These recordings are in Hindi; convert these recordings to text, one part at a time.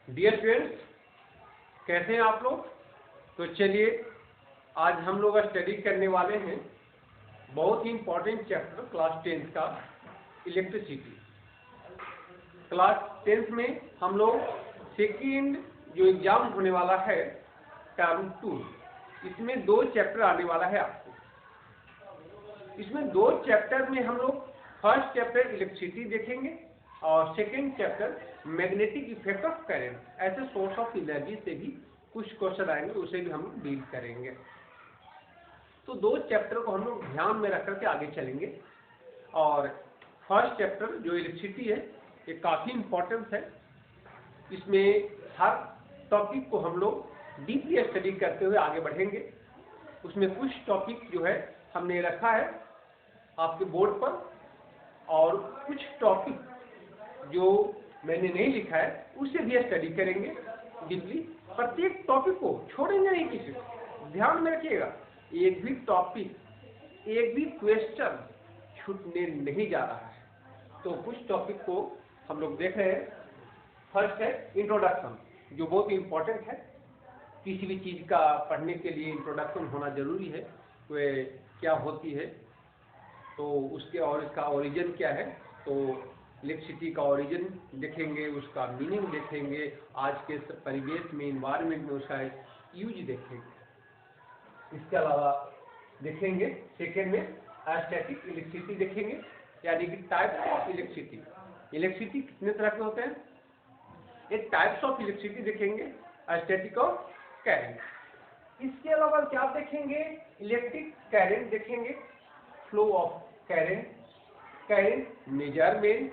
डियर स्टूडेंट्स, कैसे हैं आप लोग। तो चलिए आज हम लोग स्टडी करने वाले हैं बहुत ही इंपॉर्टेंट चैप्टर क्लास 10th का इलेक्ट्रिसिटी। क्लास 10th में हम लोग सेकेंड जो एग्जाम होने वाला है टर्म 2, इसमें 2 चैप्टर आने वाला है आपको। इसमें 2 चैप्टर में हम लोग फर्स्ट चैप्टर इलेक्ट्रिसिटी देखेंगे और second chapter magnetic effect of current. ऐसे सोर्स ऑफ एनर्जी से भी कुछ क्वेश्चन आएंगे, उसे भी हम लोग डील करेंगे। तो 2 चैप्टर को हम लोग ध्यान में रख करके आगे चलेंगे। और फर्स्ट चैप्टर जो इलेक्ट्रिसिटी है ये काफ़ी इम्पोर्टेंट है। इसमें हर टॉपिक को हम लोग डीपली स्टडी करते हुए आगे बढ़ेंगे। उसमें कुछ टॉपिक जो है हमने रखा है आपके बोर्ड पर, और कुछ टॉपिक जो मैंने नहीं लिखा है उसे भी स्टडी करेंगे डीपली। प्रत्येक टॉपिक को छोड़ेंगे नहीं किसी को, ध्यान में रखिएगा। एक भी टॉपिक, एक भी क्वेश्चन छूटने नहीं जा रहा है। तो कुछ टॉपिक को हम लोग देख रहे हैं। फर्स्ट है इंट्रोडक्शन, जो बहुत इंपॉर्टेंट है। किसी भी चीज़ का पढ़ने के लिए इंट्रोडक्शन होना जरूरी है। वह क्या होती है, तो उसके और इसका ओरिजिन क्या है। तो इलेक्ट्रिसिटी का ओरिजिन देखेंगे, उसका मीनिंग देखेंगे, आज के परिवेश में, इन्वायरमेंट में उसका यूज देखेंगे। इसके अलावा देखेंगे सेकेंड में स्टैटिक इलेक्ट्रिसिटी देखेंगे, यानी कि टाइप्स ऑफ इलेक्ट्रिसिटी। इलेक्ट्रिसिटी कितने तरह के होते हैं, एक टाइप्स ऑफ इलेक्ट्रिसिटी देखेंगे, स्टैटिक और करंट। इसके अलावा क्या देखेंगे, इलेक्ट्रिक करंट देखेंगे, flow of current, current measurement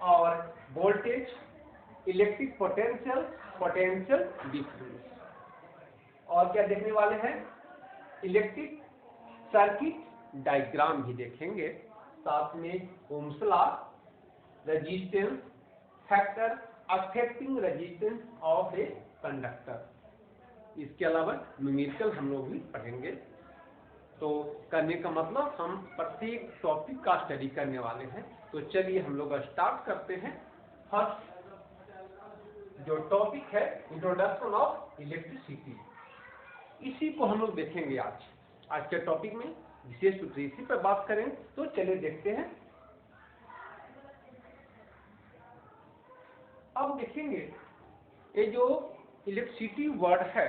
और voltage, electric potential, potential difference. और क्या देखने वाले हैं, इलेक्ट्रिक सर्किट डायग्राम भी देखेंगे। साथ में Ohm's law, resistance factor affecting resistance of a conductor. इसके अलावा न्यूमेरिकल हम लोग भी पढ़ेंगे। तो करने का मतलब हम प्रत्येक टॉपिक का स्टडी करने वाले हैं। तो चलिए हम लोग स्टार्ट करते हैं। फर्स्ट जो टॉपिक है इंट्रोडक्शन ऑफ इलेक्ट्रिसिटी, इसी को हम लोग देखेंगे आज के टॉपिक में। विशेष रूप से इसी पर बात करें। तो चलिए देखते हैं। अब देखेंगे ये जो इलेक्ट्रिसिटी वर्ड है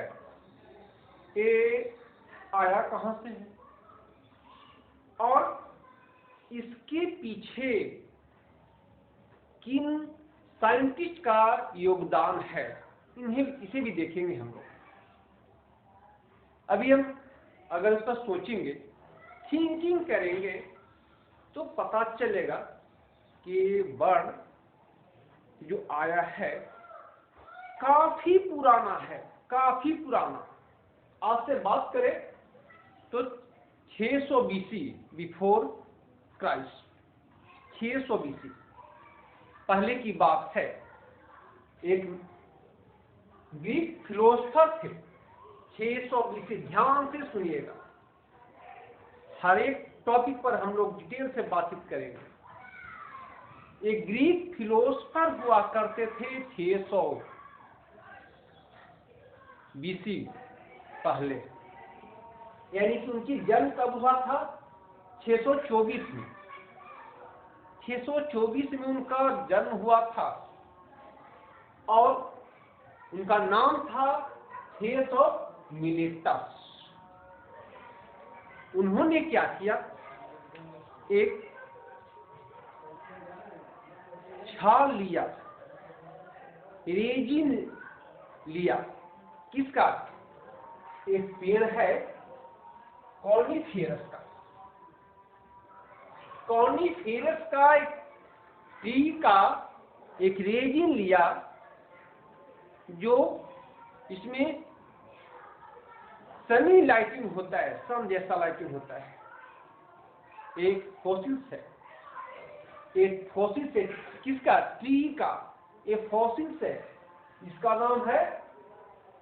ये आया कहां से है और इसके पीछे किन साइंटिस्ट का योगदान है, इसे भी देखेंगे हम लोग। अभी हम अगर इस पर सोचेंगे, थिंकिंग करेंगे, तो पता चलेगा कि वर्ड जो आया है काफी पुराना है, काफी पुराना। आज से बात करें तो 600 BC बिफोर क्राइस्ट, 600 BC पहले की बात है। एक ग्रीक फिलोसफर थे, 600 BC। ध्यान से सुनिएगा, हर एक टॉपिक पर हम लोग डिटेल से बातचीत करेंगे। एक ग्रीक फिलोसफर हुआ करते थे 600 BC पहले, यानी कि उनकी जन्म कब हुआ था, 624 में। 624 में उनका जन्म हुआ था और उनका नाम था थेस ऑफ मिलेटस। उन्होंने क्या किया, एक छाल लिया, रेजिन लिया। किसका, एक पेड़ है कॉर्निफेरस का। कॉर्निफेरस का एक ट्री का एक रेजिन लिया, जो इसमें सनी लाइटिंग होता है, सन जैसा लाइटिंग होता है। एक फॉसिल्स है, एक फॉसिल्स है किसका, ट्री का। एक फॉसिल्स है, इसका नाम है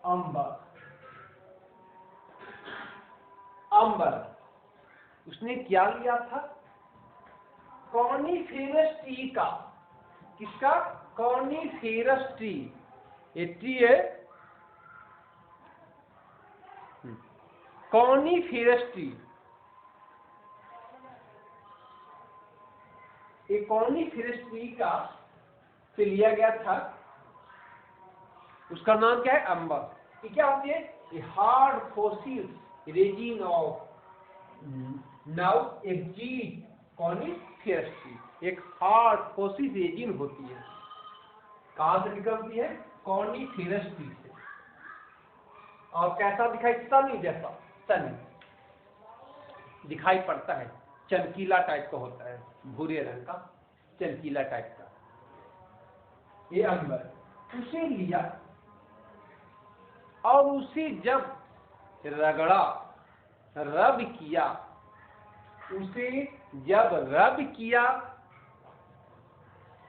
अंबर। अंबर उसने क्या लिया था, कॉर्निफेरस ट्री का। किसका, कॉर्निफेरस ट्री। ए ट्री है कॉनिफेरस ट्री। एक कॉनिफेरस ट्री का से लिया गया था, उसका नाम क्या है? अम्बर। ये क्या होती है? A hard fossil resin of now exist coniferous tree. एक हार्ड फॉसिल रेजिन होती है, कहां से निकलती है? कॉनिफेरस ट्री से। और कैसा दिखाई? सनी जैसा, सनी दिखाई पड़ता है, चमकीला टाइप का होता है, भूरे रंग का चमकीला टाइप का। ये अम्बर उसे लिया और उसे जब रगड़ा, रब किया, उसे जब रब किया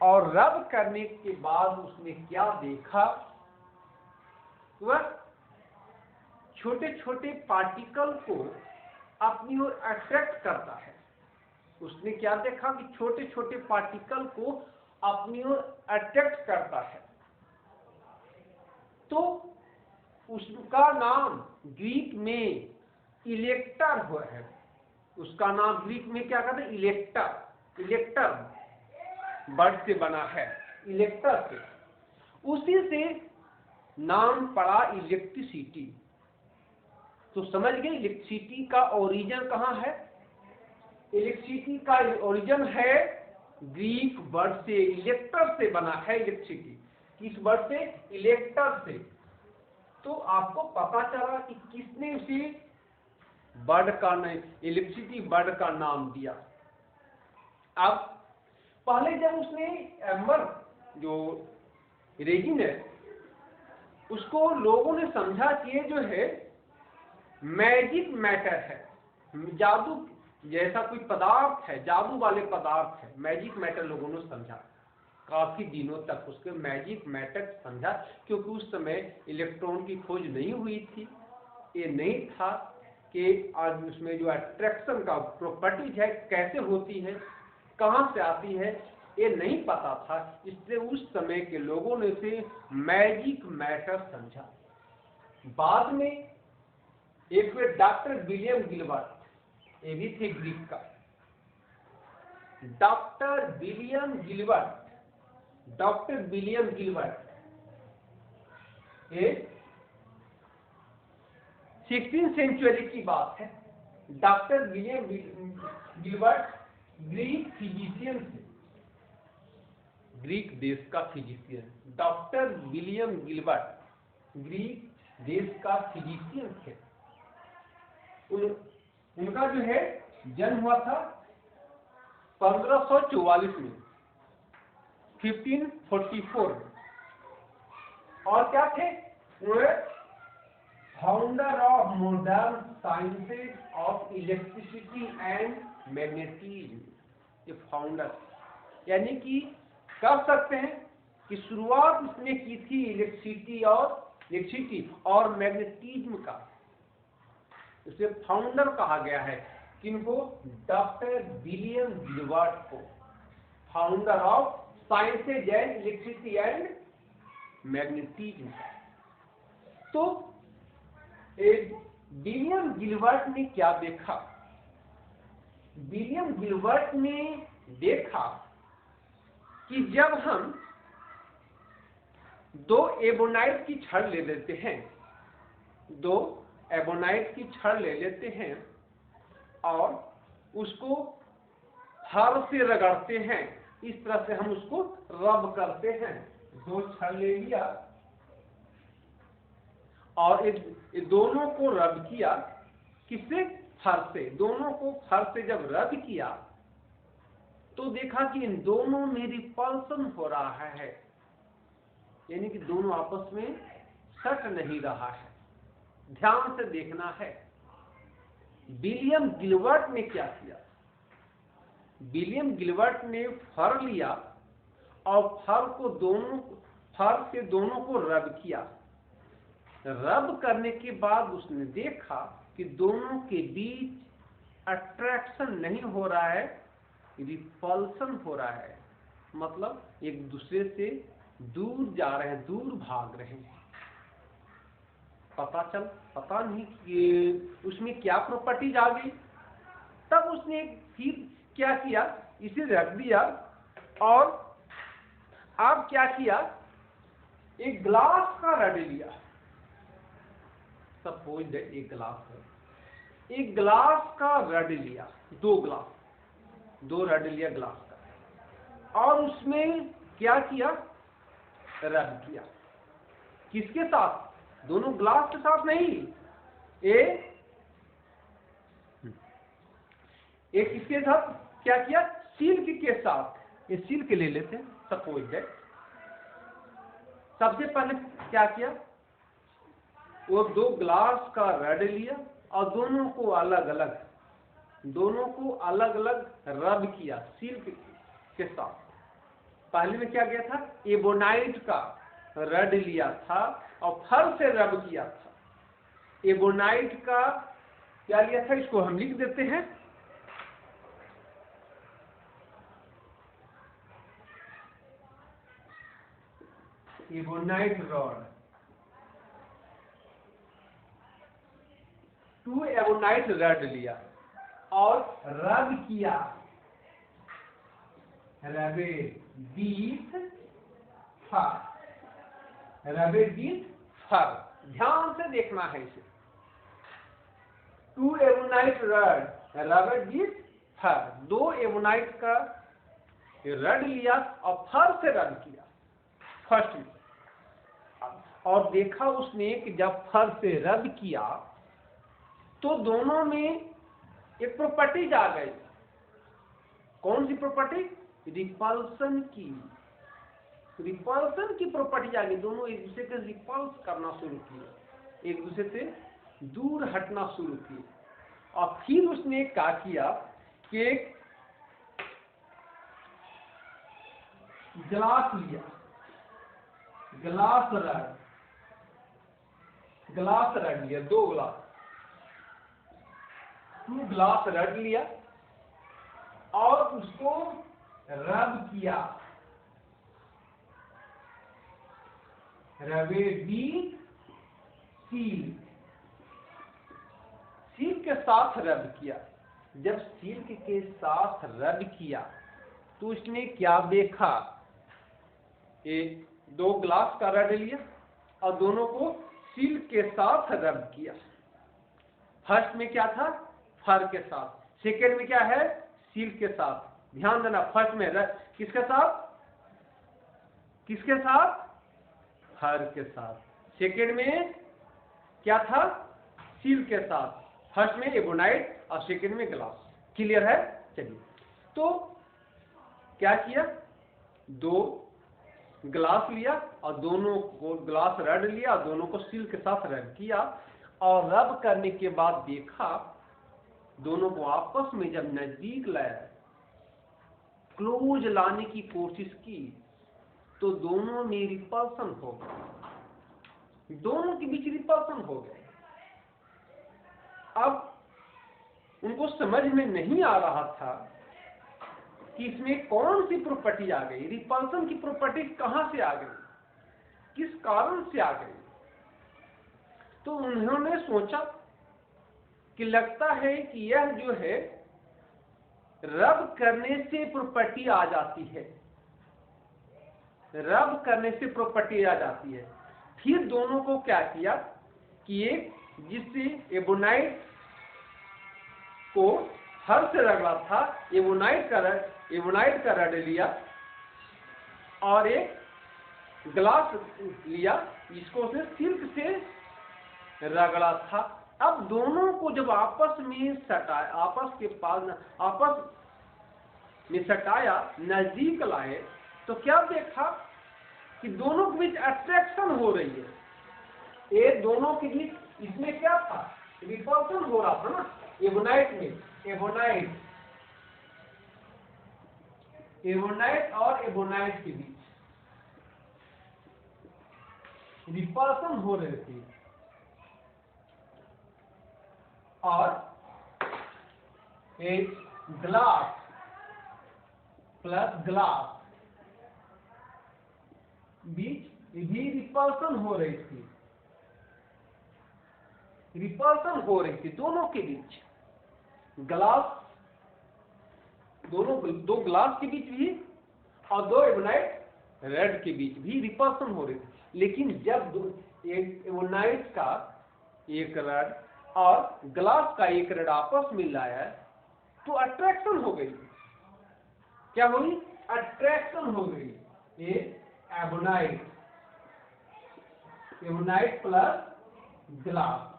और रब करने के बाद उसने क्या देखा? वह छोटे छोटे पार्टिकल को अपनी ओर अट्रैक्ट करता है। उसने क्या देखा कि छोटे छोटे पार्टिकल को अपनी ओर अट्रैक्ट करता है। तो उसका नाम ग्रीक में इलेक्टर हुआ है। उसका नाम ग्रीक में क्या कहते हैं? इलेक्टर। इलेक्टर वर्ड से बना है, इलेक्टर से। उसी से नाम पड़ा इलेक्ट्रिसिटी। तो समझ गए इलेक्ट्रिसिटी का ओरिजिन कहाँ है? इलेक्ट्रिसिटी का ओरिजिन है ग्रीक वर्ड से, इलेक्टर से बना है इलेक्ट्रिसिटी। किस वर्ड से? इलेक्टर से। तो आपको पता चला कि किसने उसे वर्ड का नाम, इलेक्ट्रिसिटी वर्ड का नाम दिया। अब पहले जब उसने एम्बर जो रेजिन है उसको लोगों ने समझा कि ये जो है मैजिक मैटर है, जादू जैसा कोई पदार्थ है, जादू वाले पदार्थ है, मैजिक मैटर लोगों ने समझा। काफी दिनों तक उसके मैजिक मैटर समझा, क्योंकि उस समय इलेक्ट्रॉन की खोज नहीं हुई थी। ये नहीं था कि आज उसमें जो अट्रैक्शन का प्रॉपर्टीज है कैसे होती है, कहां से आती है, ये नहीं पता था। इसलिए उस समय के लोगों ने इसे मैजिक मैटर समझा। बाद में एक डॉक्टर विलियम गिलबर्ट, ये भी थे ग्रीक का, doctor William Gilbert, doctor William Gilbert ये 16वीं सेंचुरी की बात है। Doctor William Gilbert Greek physician थे, ग्रीक देश का physician. Doctor William Gilbert Greek देश का फिजिशियन थे। उनका जो है जन्म हुआ था 1544 में, 1544। और क्या थे? Founder of modern sciences of electricity and magnetism. ये फाउंडर यानी कि कह सकते हैं कि शुरुआत इसने की थी इलेक्ट्रिसिटी और मैग्नेटिज्म का। इसे फाउंडर कहा गया है। किनको? डॉक्टर विलियम गिलबर्ट को, founder of sciences and electricity and magnetism. तो विलियम गिलबर्ट ने क्या देखा? विलियम गिलबर्ट ने देखा कि जब हम दो एबोनाइट की छड़ ले लेते हैं, दो एबोनाइट की छड़ ले लेते हैं और उसको हाथ से रगड़ते हैं, इस तरह से हम उसको रब करते हैं। दो छड़ ले लिया और ये दोनों को रब किया, किससे? फर से। दोनों को फर से जब रब किया तो देखा कि इन दोनों में रिपल्सन हो रहा है, यानी कि दोनों आपस में सट नहीं रहा है। ध्यान से देखना है। विलियम गिलबर्ट ने क्या किया? विलियम गिलबर्ट ने फर लिया और फर से दोनों को रब किया। रब करने के बाद उसने देखा कि दोनों के बीच अट्रैक्शन नहीं हो रहा है, रिपल्सन हो रहा है। मतलब एक दूसरे से दूर जा रहे हैं, दूर भाग रहे हैं। पता नहीं कि उसमें क्या प्रॉपर्टीज आ गई। तब उसने फिर क्या किया, इसे रख दिया और अब क्या किया, एक ग्लास का रड लिया। सपोज दैट एक ग्लास है, एक ग्लास का रड लिया, दो रड लिया ग्लास का, और उसमें क्या किया, रब किया। किसके साथ? दोनों ग्लास के साथ नहीं, एक किसके साथ क्या किया, सिल्क के साथ। ये सिल्क ले लेते हैं सपोज दैट। सबसे पहले क्या किया, वो दो ग्लास का रड लिया और दोनों को अलग अलग रब किया सिल्क के साथ। पहले में क्या किया था, एबोनाइट का रड लिया था और फर से रब किया था। एबोनाइट का क्या लिया था, इसको हम लिख देते हैं, एबोनाइट रॉड। 2 एबोनाइट रड लिया और रब किया, रबे विथ फर। ध्यान से देखना है इसे। 2 ebonite rod rubbed with fur, 2 ebonite का रड लिया और फर से रब किया फर्स्ट में। और देखा उसने कि जब फर से रब किया तो दोनों में एक प्रॉपर्टीज आ गई। कौन सी प्रॉपर्टी? रिपल्सन की प्रॉपर्टी आ गई। दोनों एक दूसरे से रिपल्स करना शुरू किए, एक दूसरे से दूर हटना शुरू किए। और फिर उसने क्या किया कि एक ग्लास लिया, ग्लास रड लिया, 2 ग्लास रड लिया और उसको रब किया, रबे विथ सिल्क के साथ रब किया। जब सिल्क के साथ रब किया तो उसने क्या देखा, एक 2 ग्लास का रड लिया और दोनों को सिल्क के साथ रब किया। फर्स्ट में क्या था, फर के साथ। सेकेंड में क्या है, सिल्क के साथ। ध्यान देना, फर्स्ट में किसके साथ, फर के साथ। सेकेंड में क्या था, सिल्क के साथ। फर्स्ट में एबोनाइट और सेकेंड में ग्लास। क्लियर है? चलिए, तो क्या किया, 2 ग्लास लिया और दोनों को ग्लास रड लिया और दोनों को सिल्क के साथ रब किया। और रब करने के बाद देखा, दोनों को आपस में जब नजदीक लाया, क्लोज लाने की कोशिश की, तो दोनों में रिपल्सन हो गए, दोनों के बीच रिपल्सन हो गए। अब उनको समझ में नहीं आ रहा था कि इसमें कौन सी प्रॉपर्टी आ गई, रिपल्सन की प्रॉपर्टी कहां से आ गई, किस कारण से आ गई। तो उन्होंने सोचा कि लगता है कि यह जो है रब करने से प्रॉपर्टी आ जाती है, रब करने से प्रॉपर्टी आ जाती है। फिर दोनों को क्या किया कि एक जिससे एबोनाइट को हर से रगड़ा था, एबोनाइट का रड लिया और एक ग्लास लिया, इसको उसने सिल्क से रगड़ा था। अब दोनों को जब आपस में सटाया, नजदीक लाए, तो क्या देखा कि दोनों के बीच अट्रैक्शन हो रही है। ये दोनों के बीच इसमें क्या था, रिपल्सन हो रहा था ना, एबोनाइट में। एबोनाइट और एबोनाइट के बीच रिपल्सन हो रहे थे। और एक ग्लास प्लस ग्लास बीच भी रिपल्सन हो रही थी, रिपल्सन हो रही थी दोनों के बीच। ग्लास, दो ग्लास के बीच भी और दो एबोनाइट रेड के बीच भी रिपल्सन हो रही थी। लेकिन जब एक एबोनाइट का एक रेड और ग्लास का एक रेड आपस में लाया तो अट्रैक्शन हो गई। क्या हुई? अट्रैक्शन हो गई। ये एबोनाइट, एबोनाइट प्लस ग्लास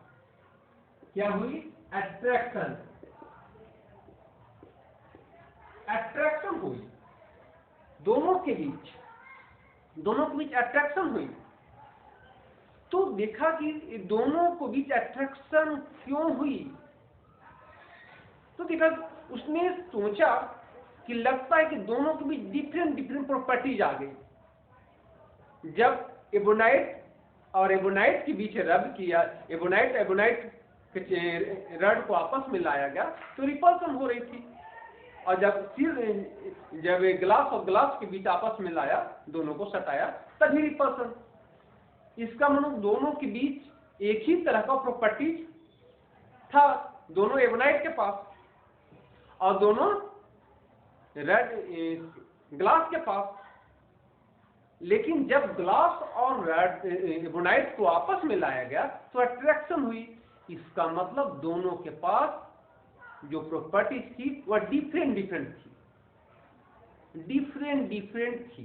क्या हुई? अट्रैक्शन, अट्रैक्शन हुई दोनों के बीच, दोनों के बीच अट्रैक्शन हुई। तो देखा कि दोनों के बीच अट्रैक्शन क्यों हुई, तो देखा उसने सोचा कि लगता है कि दोनों के बीच डिफरेंट डिफरेंट प्रॉपर्टीज आ गई। जब एबोनाइट और एबोनाइट के बीच रब किया, एबोनाइट रड को आपस में लाया गया तो रिपल्सन हो रही थी। और जब ग्लास और ग्लास के बीच आपस में लाया, दोनों को सटाया, तभी रिपल्सन। इसका मतलब दोनों के बीच एक ही तरह का प्रॉपर्टीज था, दोनों एबोनाइट के पास और दोनों रेड ग्लास के पास। लेकिन जब ग्लास और एबोनाइट को आपस में लाया गया तो अट्रैक्शन हुई। इसका मतलब दोनों के पास जो प्रॉपर्टीज थी वह डिफरेंट डिफरेंट थी, डिफरेंट डिफरेंट थी।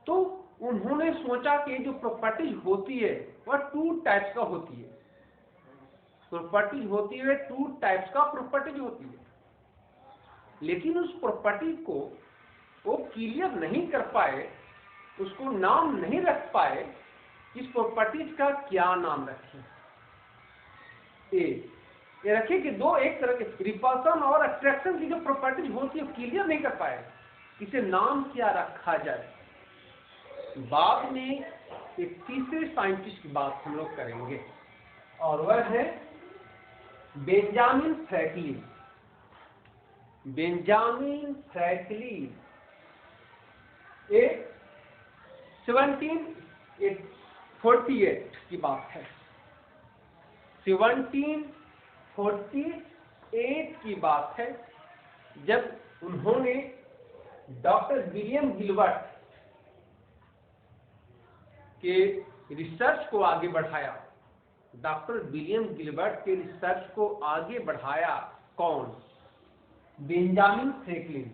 तो उन्होंने सोचा कि जो प्रॉपर्टीज होती है वह टू टाइप्स का होती है, प्रॉपर्टीज होती है टू टाइप्स का प्रॉपर्टीज होती है। लेकिन उस प्रॉपर्टी को वो क्लियर नहीं कर पाए, उसको नाम नहीं रख पाए। इस प्रॉपर्टीज का क्या नाम रखें? ये रखे कि दो एक तरह के रिपल्सन और अट्रैक्शन की जो प्रॉपर्टीज होती है क्लियर नहीं कर पाए, इसे नाम क्या रखा जाए। बाद में एक तीसरे साइंटिस्ट की बात हम लोग करेंगे और वह है बेंजामिन फ्रैंकलिन। बेंजामिन फ्रैंकलिन 1748 की बात है, 1748 की बात है, जब उन्होंने डॉक्टर विलियम गिलबर्ट के रिसर्च को आगे बढ़ाया। डॉक्टर विलियम गिलबर्ट के रिसर्च को आगे बढ़ाया कौन? Benjamin Franklin.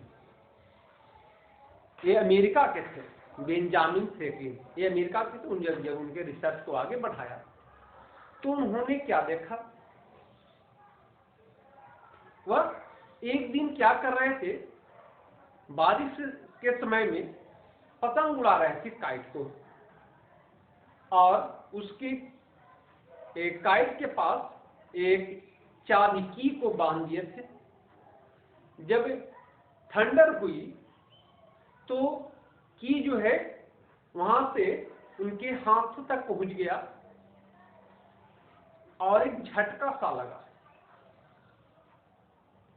ये अमेरिका के थे, बेंजामिन फ्रैंकलिन ये अमेरिका के थे। जब उनके रिसर्च को आगे बढ़ाया तो उन्होंने क्या देखा, वह एक दिन क्या कर रहे थे, बारिश के समय में पतंग उड़ा रहे थे काइट को, और उसके एक काइट के पास एक चाबी की को बांध दिए थे। जब थंडर हुई तो की जो है वहां से उनके हाथ तक पहुंच गया और एक झटका सा लगा,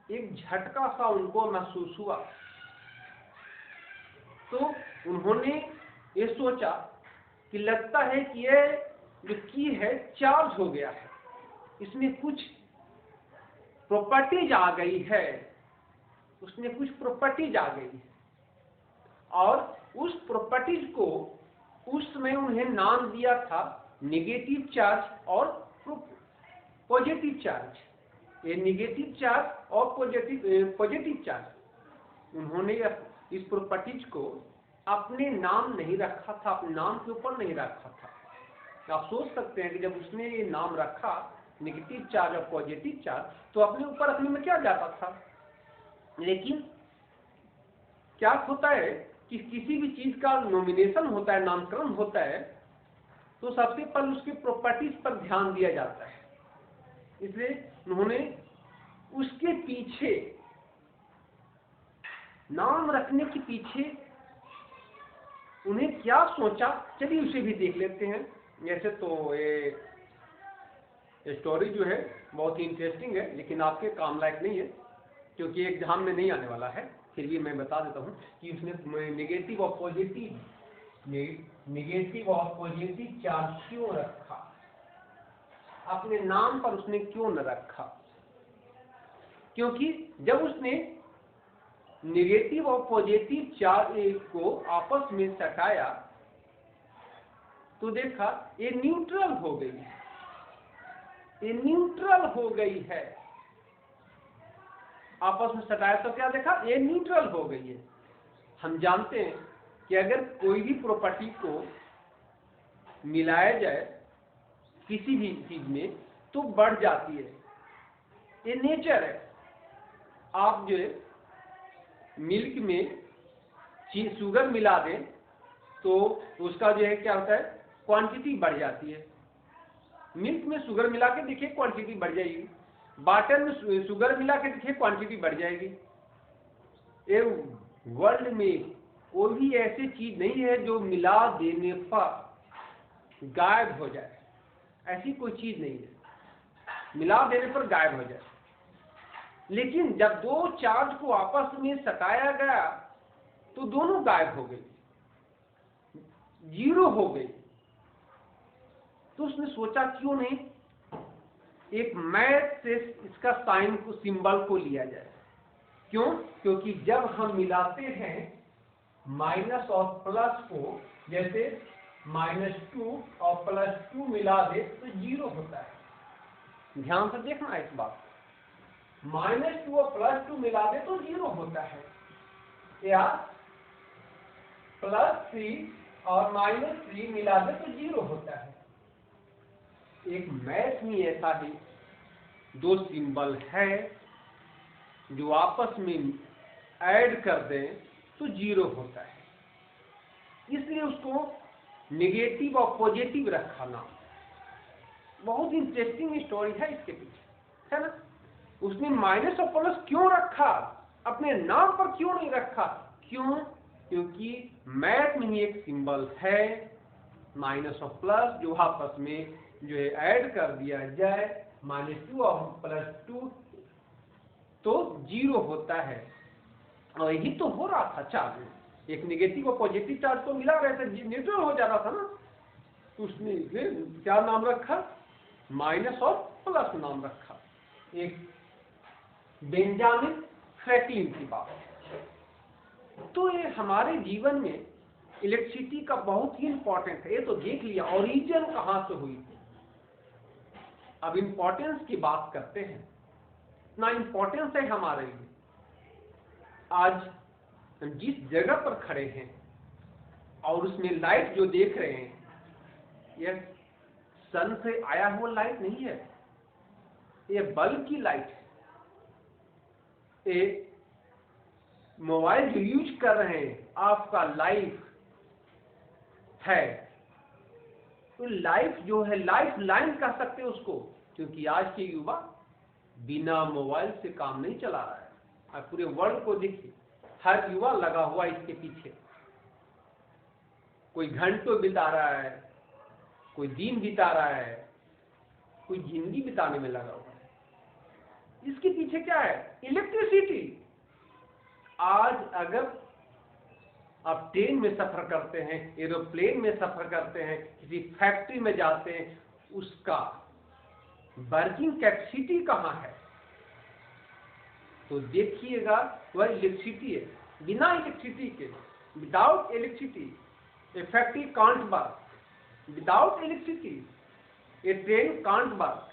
एक झटका सा उनको महसूस हुआ। तो उन्होंने ये सोचा कि लगता है कि ये जो की है चार्ज हो गया है, इसमें कुछ प्रॉपर्टीज आ गई है, उसमें कुछ प्रॉपर्टीज आ गई है। और उस प्रॉपर्टीज को उस समय उन्हें नाम दिया था नेगेटिव चार्ज और पॉजिटिव चार्ज। ये नेगेटिव चार्ज और पॉजिटिव चार्ज, उन्होंने इस प्रॉपर्टीज को अपने नाम नहीं रखा था, अपने नाम के ऊपर नहीं रखा था। आप सोच सकते हैं कि जब उसने ये नाम रखा नेगेटिव चार्ज और पॉजिटिव चार्ज, तो अपने ऊपर रखने में क्या जाता था। लेकिन क्या होता है कि किसी भी चीज का नॉमिनेशन होता है, नामकरण होता है, तो सबसे पहले उसके प्रॉपर्टीज पर ध्यान दिया जाता है। इसलिए उन्होंने उसके पीछे, नाम रखने के पीछे उन्हें क्या सोचा, चलिए उसे भी देख लेते हैं। जैसे तो ये स्टोरी जो है बहुत ही इंटरेस्टिंग है, लेकिन आपके काम लायक नहीं है क्योंकि एग्जाम में नहीं आने वाला है। फिर भी मैं बता देता हूँ कि उसने नेगेटिव और पॉजिटिव चार्ज क्यों रखा, अपने नाम पर उसने क्यों न रखा। क्योंकि जब उसने नेगेटिव और पॉजिटिव चार्ज को आपस में सटाया तो देखा ये न्यूट्रल हो गई है, ये न्यूट्रल हो गई है। आपस में सटाया तो क्या देखा, ये न्यूट्रल हो गई है। हम जानते हैं कि अगर कोई भी प्रॉपर्टी को मिलाया जाए किसी भी चीज में तो बढ़ जाती है, ये नेचर है। आप जो है मिल्क में शुगर मिला दें तो उसका जो है क्या होता है, क्वांटिटी बढ़ जाती है। मिल्क में शुगर मिला के देखिए क्वांटिटी बढ़ जाएगी, वाटर में शुगर मिला के देखिए क्वांटिटी बढ़ जाएगी। ये वर्ल्ड में कोई भी ऐसी चीज नहीं है जो मिला देने पर गायब हो जाए, ऐसी कोई चीज नहीं है मिला देने पर गायब हो जाए। लेकिन जब दो चार्ज को आपस में सटाया गया तो दोनों गायब हो गई, जीरो हो गई। तो उसने सोचा क्यों नहीं एक मैथ से इसका साइन को, सिंबल को लिया जाए। क्यों? क्योंकि जब हम मिलाते हैं माइनस और प्लस को, जैसे -2 और +2 मिला दे तो जीरो होता है। ध्यान से देखना इस बात, -2 और +2 मिला दे तो जीरो होता है, या +3 और -3 मिला दे तो जीरो होता है। एक मैथ में ऐसा ही दो सिंबल है जो आपस में ऐड कर दें तो जीरो होता है, इसलिए उसको नेगेटिव और पॉजिटिव रखा नाम। बहुत इंटरेस्टिंग स्टोरी है इसके पीछे, है ना। उसने माइनस और प्लस क्यों रखा, अपने नाम पर क्यों नहीं रखा? क्यों? क्योंकि मैथ में ही एक सिंबल है माइनस और प्लस जो आपस में जो है ऐड कर दिया जाए, -2 और +2 तो जीरो होता है। और यही तो हो रहा था चार्ज में, एक नेगेटिव और पॉजिटिव चार्ज तो मिला रहे थे, न्यूट्रल हो जा रहा था ना। तो उसने क्या नाम रखा, माइनस और प्लस नाम रखा। एक बेंजामिन फ्रैंकलिन की बात है। तो ये हमारे जीवन में इलेक्ट्रिसिटी का बहुत ही इंपॉर्टेंट है। ये तो देख लिया ओरिजिन कहां से हुई थी। अब इंपॉर्टेंस की बात करते हैं, इतना इंपॉर्टेंस है हमारे लिए। आज हम जिस जगह पर खड़े हैं और उसमें लाइट जो देख रहे हैं, यह सन से आया हुआ लाइट नहीं है, यह बल्ब की लाइट है। एक मोबाइल जो यूज कर रहे हैं, आपका लाइफ है, तो लाइफ जो है लाइफ लाइन कह सकते हैं उसको, क्योंकि आज के युवा बिना मोबाइल से काम नहीं चला रहा है। आप पूरे वर्ल्ड को देखिए, हर युवा लगा हुआ इसके पीछे, कोई घंटों बिता रहा है, कोई दिन बिता रहा है, कोई जिंदगी बिताने में लगा हुआ है। इसके पीछे क्या है? इलेक्ट्रिसिटी। आज अगर आप ट्रेन में सफर करते हैं, एरोप्लेन में सफर करते हैं, किसी फैक्ट्री में जाते हैं, उसका वर्किंग कैपेसिटी कहाँ है? तो देखिएगा वह इलेक्ट्रिसिटी है। बिना इलेक्ट्रिसिटी के, without electricity A factory can't work, without electricity A train can't work,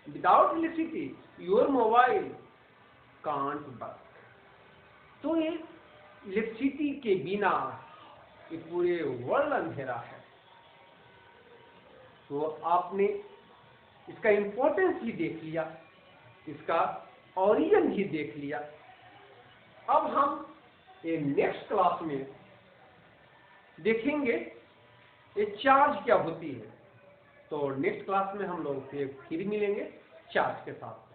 without electricity your mobile can't work. तो ये इलेक्ट्रिसिटी के बिना ये पूरे वर्ल्ड अंधेरा है। तो आपने इसका इंपॉर्टेंस भी देख लिया, इसका ओरिजिन भी देख लिया। अब हम ये नेक्स्ट क्लास में देखेंगे ये चार्ज क्या होती है। तो नेक्स्ट क्लास में हम लोग फिर मिलेंगे चार्ज के साथ।